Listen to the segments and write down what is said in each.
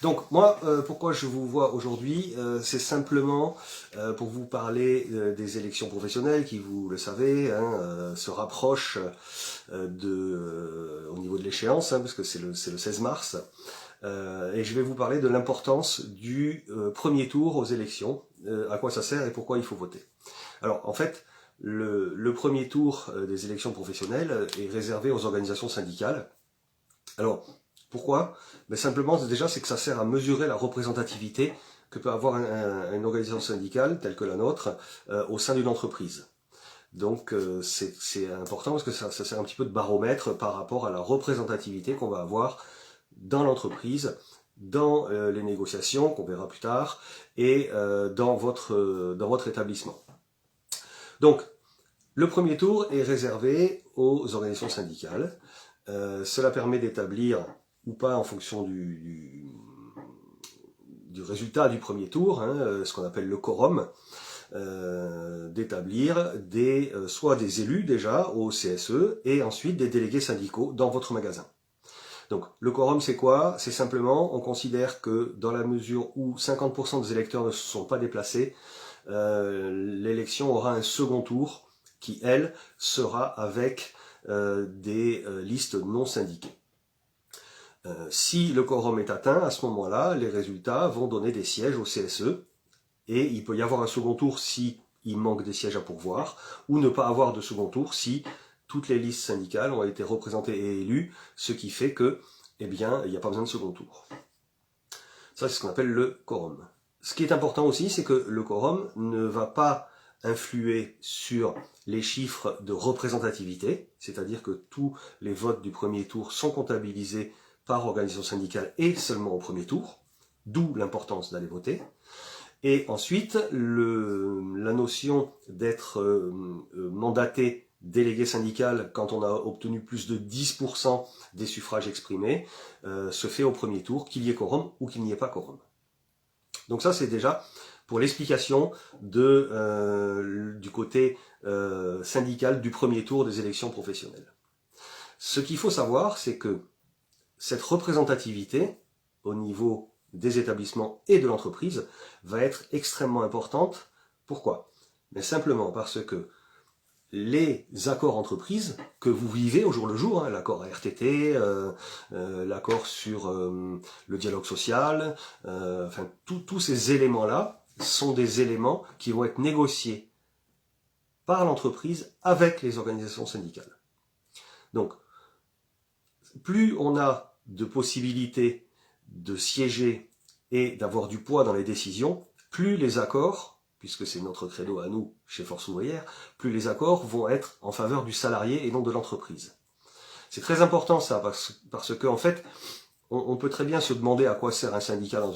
Donc moi, pourquoi je vous vois aujourd'hui, c'est simplement pour vous parler des élections professionnelles qui, vous le savez, se rapprochent au niveau de l'échéance, parce que c'est le 16 mars. Et je vais vous parler de l'importance du premier tour aux élections, à quoi ça sert et pourquoi il faut voter. Alors en fait, le premier tour des élections professionnelles est réservé aux organisations syndicales. Alors, pourquoi? Simplement, déjà, c'est que ça sert à mesurer la représentativité que peut avoir une organisation syndicale telle que la nôtre au sein d'une entreprise. Donc c'est important parce que ça sert un petit peu de baromètre par rapport à la représentativité qu'on va avoir dans l'entreprise, dans les négociations qu'on verra plus tard, et dans votre établissement. Donc, le premier tour est réservé aux organisations syndicales. Cela permet d'établir, ou pas en fonction du résultat du premier tour, ce qu'on appelle le quorum, d'établir soit des élus déjà au CSE et ensuite des délégués syndicaux dans votre magasin. Donc le quorum c'est quoi? C'est simplement, on considère que dans la mesure où 50% des électeurs ne se sont pas déplacés, l'élection aura un second tour qui, elle, sera avec des listes non syndiquées. Si le quorum est atteint, à ce moment-là, les résultats vont donner des sièges au CSE, et il peut y avoir un second tour si il manque des sièges à pourvoir, ou ne pas avoir de second tour si toutes les listes syndicales ont été représentées et élues, ce qui fait que, eh bien, il n'y a pas besoin de second tour. Ça, c'est ce qu'on appelle le quorum. Ce qui est important aussi, c'est que le quorum ne va pas influer sur les chiffres de représentativité, c'est-à-dire que tous les votes du premier tour sont comptabilisés par organisation syndicale et seulement au premier tour, d'où l'importance d'aller voter. Et ensuite, la notion d'être mandaté délégué syndical quand on a obtenu plus de 10% des suffrages exprimés se fait au premier tour, qu'il y ait quorum ou qu'il n'y ait pas quorum. Donc ça, c'est déjà pour l'explication du côté syndical du premier tour des élections professionnelles. Ce qu'il faut savoir, c'est que cette représentativité au niveau des établissements et de l'entreprise va être extrêmement importante. Pourquoi? Mais simplement parce que les accords entreprises que vous vivez au jour le jour, l'accord RTT, l'accord sur le dialogue social, enfin tous ces éléments-là sont des éléments qui vont être négociés par l'entreprise avec les organisations syndicales. Donc, plus on a de possibilités de siéger et d'avoir du poids dans les décisions, plus les accords, puisque c'est notre credo à nous, chez Force Ouvrière, plus les accords vont être en faveur du salarié et non de l'entreprise. C'est très important ça, parce que en fait, on peut très bien se demander à quoi sert un syndicat dans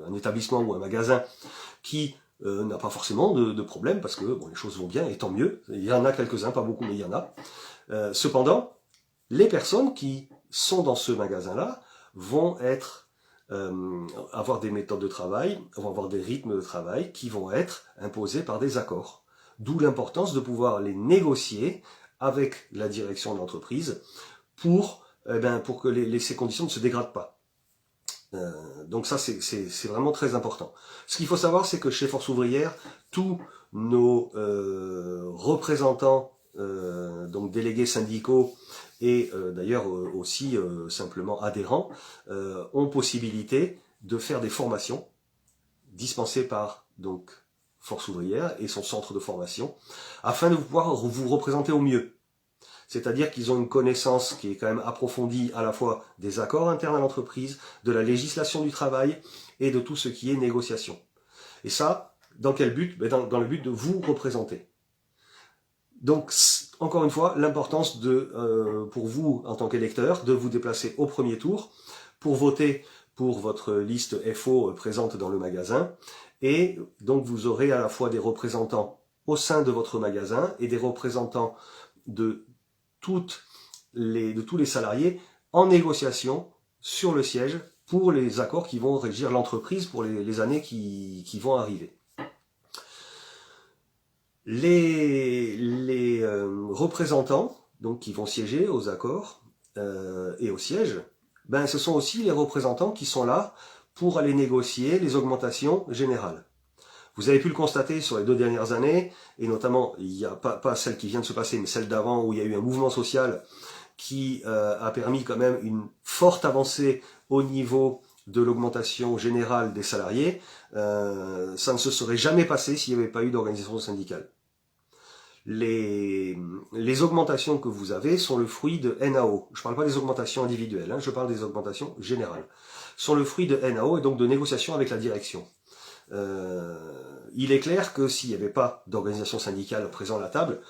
un établissement ou un magasin qui n'a pas forcément de problème, parce que bon, les choses vont bien, et tant mieux. Il y en a quelques-uns, pas beaucoup, mais il y en a. Cependant, les personnes qui sont dans ce magasin-là vont avoir des méthodes de travail, vont avoir des rythmes de travail qui vont être imposés par des accords. D'où l'importance de pouvoir les négocier avec la direction de l'entreprise pour que ces conditions ne se dégradent pas. Donc ça, c'est vraiment très important. Ce qu'il faut savoir, c'est que chez Force Ouvrière, tous nos représentants, donc délégués syndicaux et d'ailleurs aussi simplement adhérents, ont possibilité de faire des formations dispensées par donc Force Ouvrière et son centre de formation, afin de pouvoir vous représenter au mieux. C'est-à-dire qu'ils ont une connaissance qui est quand même approfondie à la fois des accords internes à l'entreprise, de la législation du travail et de tout ce qui est négociation. Et ça, dans quel but? Dans le but de vous représenter. Donc, encore une fois, l'importance pour vous, en tant qu'électeur, de vous déplacer au premier tour pour voter pour votre liste FO présente dans le magasin. Et donc, vous aurez à la fois des représentants au sein de votre magasin et des représentants de tous les salariés en négociation sur le siège pour les accords qui vont régir l'entreprise pour les années qui vont arriver. Les représentants donc qui vont siéger aux accords et au siège ben, ce sont aussi les représentants qui sont là pour aller négocier les augmentations générales. Vous avez pu le constater sur les 2 dernières années, et notamment, il n'y a pas celle qui vient de se passer, mais celle d'avant, où il y a eu un mouvement social qui a permis quand même une forte avancée au niveau de l'augmentation générale des salariés. Ça ne se serait jamais passé s'il n'y avait pas eu d'organisation syndicale. Les augmentations que vous avez sont le fruit de NAO. Je ne parle pas des augmentations individuelles, hein, je parle des augmentations générales. Sont le fruit de NAO et donc de négociations avec la direction. Il est clair que s'il n'y avait pas d'organisation syndicale présente à la table,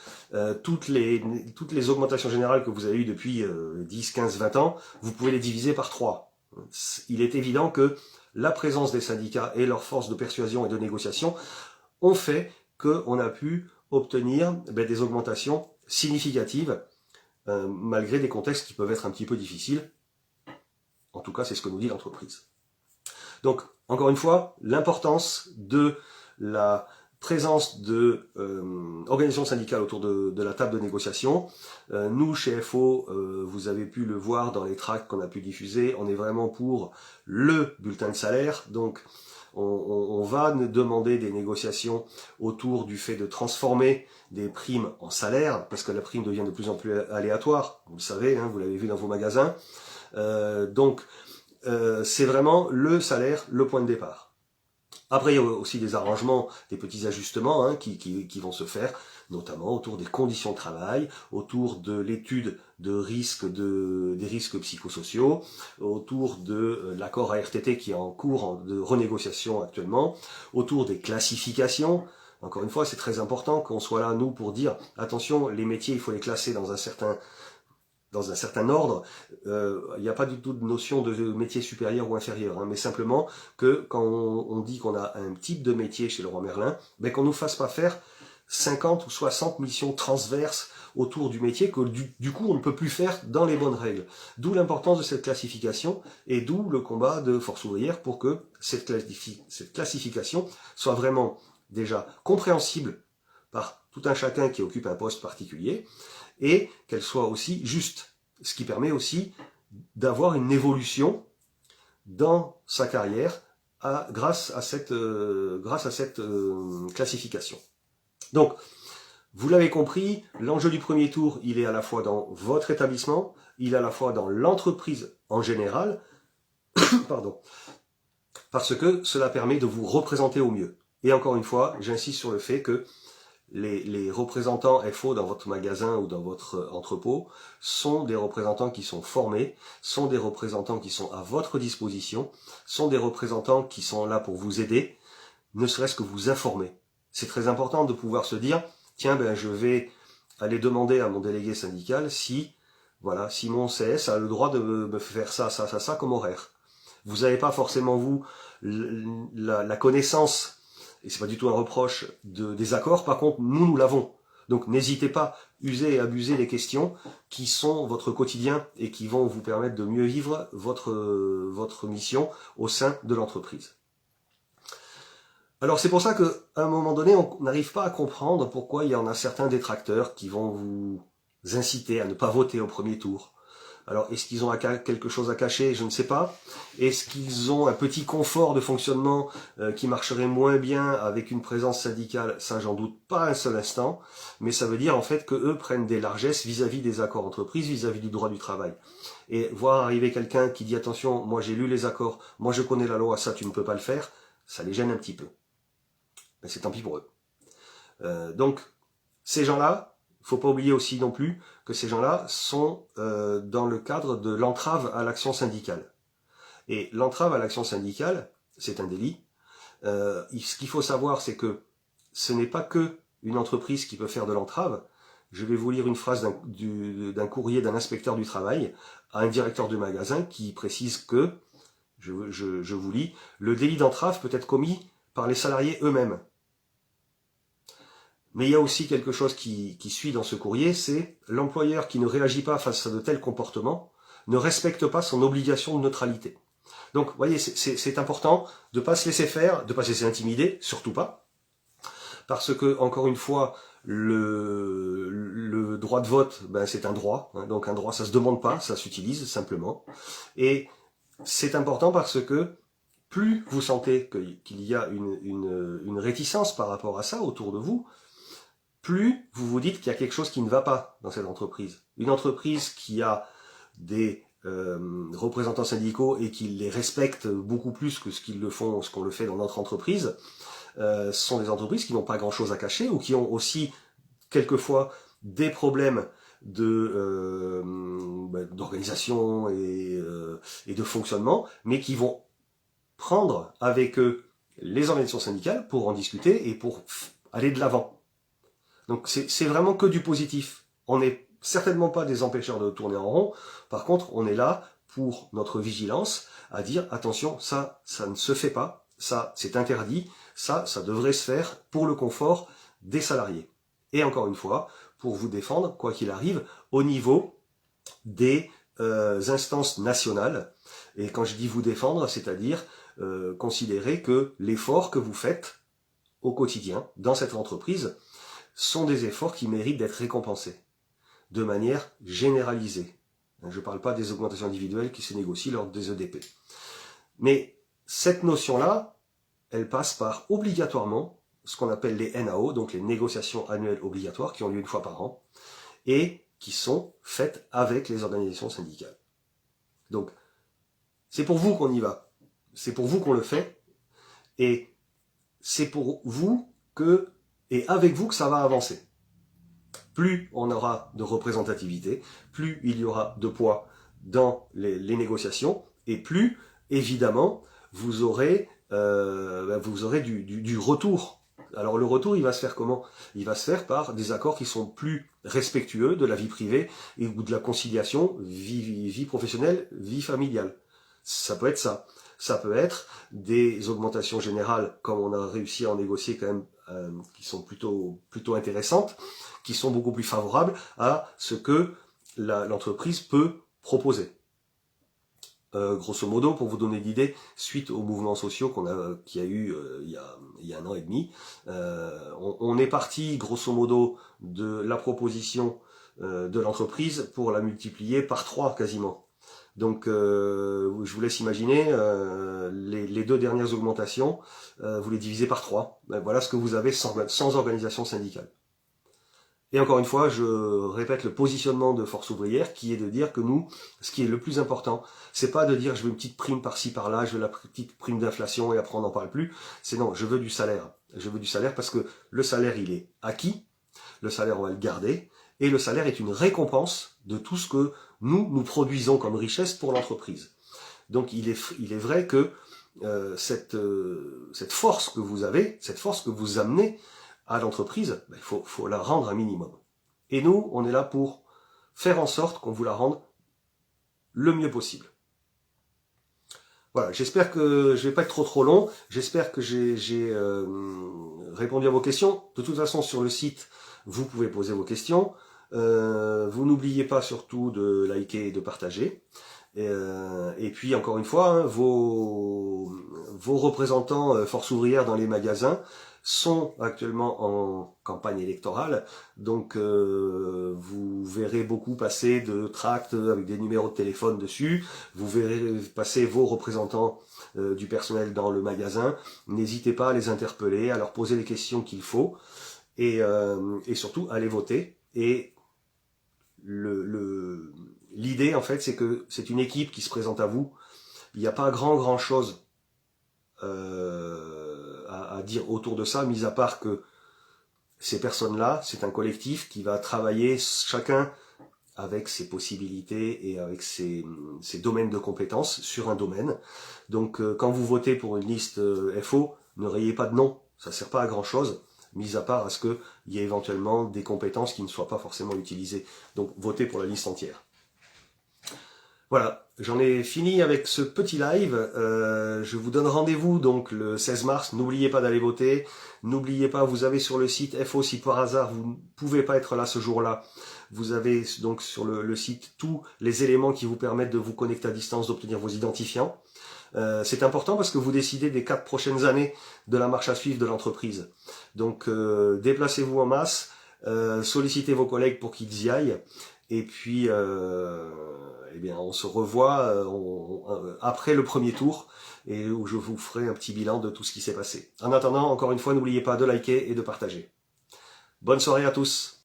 toutes les augmentations générales que vous avez eues depuis 10, 15, 20 ans, vous pouvez les diviser par 3. Il est évident que la présence des syndicats et leur force de persuasion et de négociation ont fait qu'on a pu obtenir des augmentations significatives, malgré des contextes qui peuvent être un petit peu difficiles. En tout cas, c'est ce que nous dit l'entreprise. Donc, encore une fois, l'importance de la présence de organisations syndicales autour de la table de négociation. Nous, chez FO, vous avez pu le voir dans les tracts qu'on a pu diffuser, on est vraiment pour le bulletin de salaire. Donc, on va demander des négociations autour du fait de transformer des primes en salaire, parce que la prime devient de plus en plus aléatoire, vous le savez, hein, vous l'avez vu dans vos magasins. C'est vraiment le salaire, le point de départ. Après, il y a aussi des arrangements, des petits ajustements hein, qui vont se faire, notamment autour des conditions de travail, autour de l'étude de risques, des risques psychosociaux, autour de l'accord ARTT qui est en cours de renégociation actuellement, autour des classifications. Encore une fois, c'est très important qu'on soit là, nous, pour dire, attention, les métiers, il faut les classer dans un certain ordre. Il n'y a pas du tout de notion de métier supérieur ou inférieur, hein, mais simplement que quand on dit qu'on a un type de métier chez Leroy Merlin, qu'on ne nous fasse pas faire 50 ou 60 missions transverses autour du métier que du coup on ne peut plus faire dans les bonnes règles. D'où l'importance de cette classification et d'où le combat de Force ouvrière pour que cette classification soit vraiment déjà compréhensible par tout un chacun qui occupe un poste particulier, et qu'elle soit aussi juste, ce qui permet aussi d'avoir une évolution dans sa carrière grâce à cette classification. Donc, vous l'avez compris, l'enjeu du premier tour, il est à la fois dans votre établissement, il est à la fois dans l'entreprise en général, pardon, parce que cela permet de vous représenter au mieux. Et encore une fois, j'insiste sur le fait que les représentants FO dans votre magasin ou dans votre entrepôt sont des représentants qui sont formés, sont des représentants qui sont à votre disposition, sont des représentants qui sont là pour vous aider, ne serait-ce que vous informer. C'est très important de pouvoir se dire, tiens, je vais aller demander à mon délégué syndical si mon CS a le droit de me faire ça comme horaire. Vous n'avez pas forcément, vous, la connaissance, et c'est pas du tout un reproche des accords, par contre, nous l'avons. Donc n'hésitez pas, usez et abusez des questions qui sont votre quotidien et qui vont vous permettre de mieux vivre votre mission au sein de l'entreprise. Alors c'est pour ça qu'à un moment donné, on n'arrive pas à comprendre pourquoi il y en a certains détracteurs qui vont vous inciter à ne pas voter au premier tour. Alors, est-ce qu'ils ont quelque chose à cacher? Je ne sais pas. Est-ce qu'ils ont un petit confort de fonctionnement qui marcherait moins bien avec une présence syndicale? Ça, j'en doute pas un seul instant. Mais ça veut dire en fait que eux prennent des largesses vis-à-vis des accords entreprises, vis-à-vis du droit du travail. Et voir arriver quelqu'un qui dit attention, moi j'ai lu les accords, moi je connais la loi, ça tu ne peux pas le faire, ça les gêne un petit peu. Mais c'est tant pis pour eux. Donc, ces gens-là, il ne faut pas oublier aussi non plus que ces gens-là sont dans le cadre de l'entrave à l'action syndicale. Et l'entrave à l'action syndicale, c'est un délit. Ce qu'il faut savoir, c'est que ce n'est pas que une entreprise qui peut faire de l'entrave. Je vais vous lire une phrase d'un courrier d'un inspecteur du travail à un directeur de magasin qui précise que, je vous lis, le délit d'entrave peut être commis par les salariés eux-mêmes. Mais il y a aussi quelque chose qui suit dans ce courrier, c'est l'employeur qui ne réagit pas face à de tels comportements ne respecte pas son obligation de neutralité. Donc, vous voyez, c'est important de ne pas se laisser faire, de ne pas se laisser intimider, surtout pas, parce que, encore une fois, Le droit de vote, ben, c'est un droit, hein, donc un droit, ça se demande pas, ça s'utilise simplement. Et c'est important parce que plus vous sentez qu'il y a une réticence par rapport à ça autour de vous, plus vous vous dites qu'il y a quelque chose qui ne va pas dans cette entreprise. Une entreprise qui a des représentants syndicaux et qui les respectent beaucoup plus que ce qu'ils le font, ce qu'on le fait dans notre entreprise, sont des entreprises qui n'ont pas grand-chose à cacher ou qui ont aussi quelquefois des problèmes d'organisation et de fonctionnement, mais qui vont prendre avec eux les organisations syndicales pour en discuter et pour aller de l'avant. Donc c'est vraiment que du positif. On n'est certainement pas des empêcheurs de tourner en rond. Par contre, on est là pour notre vigilance à dire attention, ça ne se fait pas, ça c'est interdit, ça devrait se faire pour le confort des salariés. Et encore une fois, pour vous défendre, quoi qu'il arrive, au niveau des instances nationales. Et quand je dis vous défendre, c'est-à-dire considérer que l'effort que vous faites au quotidien dans cette entreprise sont des efforts qui méritent d'être récompensés de manière généralisée. Je ne parle pas des augmentations individuelles qui se négocient lors des EDP. Mais cette notion-là, elle passe par obligatoirement ce qu'on appelle les NAO, donc les négociations annuelles obligatoires, qui ont lieu une fois par an, et qui sont faites avec les organisations syndicales. Donc, c'est pour vous qu'on y va, c'est pour vous qu'on le fait, et c'est pour vous que, et avec vous que ça va avancer. Plus on aura de représentativité, plus il y aura de poids dans les négociations, et plus, évidemment, vous aurez du retour. Alors le retour, il va se faire comment? Il va se faire par des accords qui sont plus respectueux de la vie privée et ou de la conciliation vie professionnelle, vie familiale. Ça peut être ça. Ça peut être des augmentations générales, comme on a réussi à en négocier quand même, qui sont plutôt intéressantes, qui sont beaucoup plus favorables à ce que l'entreprise peut proposer. Grosso modo, pour vous donner l'idée, suite aux mouvements sociaux qu'il y a eu il y a 1 an et demi, on est parti grosso modo de la proposition de l'entreprise pour la multiplier par 3 quasiment. Donc je vous laisse imaginer les 2 dernières augmentations, vous les divisez par 3. Ben, voilà ce que vous avez sans organisation syndicale. Et encore une fois, je répète le positionnement de Force Ouvrière qui est de dire que nous, ce qui est le plus important, c'est pas de dire je veux une petite prime par-ci par-là, je veux la petite prime d'inflation et après on n'en parle plus. C'est non, je veux du salaire. Je veux du salaire parce que le salaire il est acquis, le salaire on va le garder, et le salaire est une récompense de tout ce que nous produisons comme richesse pour l'entreprise. Donc il est vrai que cette force que vous avez, cette force que vous amenez à l'entreprise, il faut la rendre un minimum. Et nous, on est là pour faire en sorte qu'on vous la rende le mieux possible. Voilà, j'espère que je vais pas être trop long, j'espère que j'ai répondu à vos questions. De toute façon, sur le site, vous pouvez poser vos questions. Vous n'oubliez pas surtout de liker et de partager. Et puis, encore une fois, hein, vos représentants Force Ouvrière dans les magasins sont actuellement en campagne électorale, donc vous verrez beaucoup passer de tracts avec des numéros de téléphone dessus, vous verrez passer vos représentants du personnel dans le magasin. N'hésitez pas à les interpeller, à leur poser les questions qu'il faut, et surtout allez voter. Et l'idée en fait, c'est que c'est une équipe qui se présente à vous. Il n'y a pas grand chose à dire autour de ça, mis à part que ces personnes-là, c'est un collectif qui va travailler chacun avec ses possibilités et avec ses domaines de compétences sur un domaine. Donc quand vous votez pour une liste FO, ne rayez pas de nom, ça ne sert pas à grand-chose, mis à part à ce qu'il y ait éventuellement des compétences qui ne soient pas forcément utilisées. Donc votez pour la liste entière. Voilà, j'en ai fini avec ce petit live. Je vous donne rendez-vous donc le 16 mars. N'oubliez pas d'aller voter. N'oubliez pas, vous avez sur le site FO, si par hasard vous ne pouvez pas être là ce jour-là, vous avez donc sur le site tous les éléments qui vous permettent de vous connecter à distance, d'obtenir vos identifiants. C'est important parce que vous décidez des 4 prochaines années de la marche à suivre de l'entreprise. Donc déplacez-vous en masse. sollicitez vos collègues pour qu'ils y aillent. Et puis, eh bien, on se revoit après le premier tour, et où je vous ferai un petit bilan de tout ce qui s'est passé. En attendant, encore une fois, n'oubliez pas de liker et de partager. Bonne soirée à tous!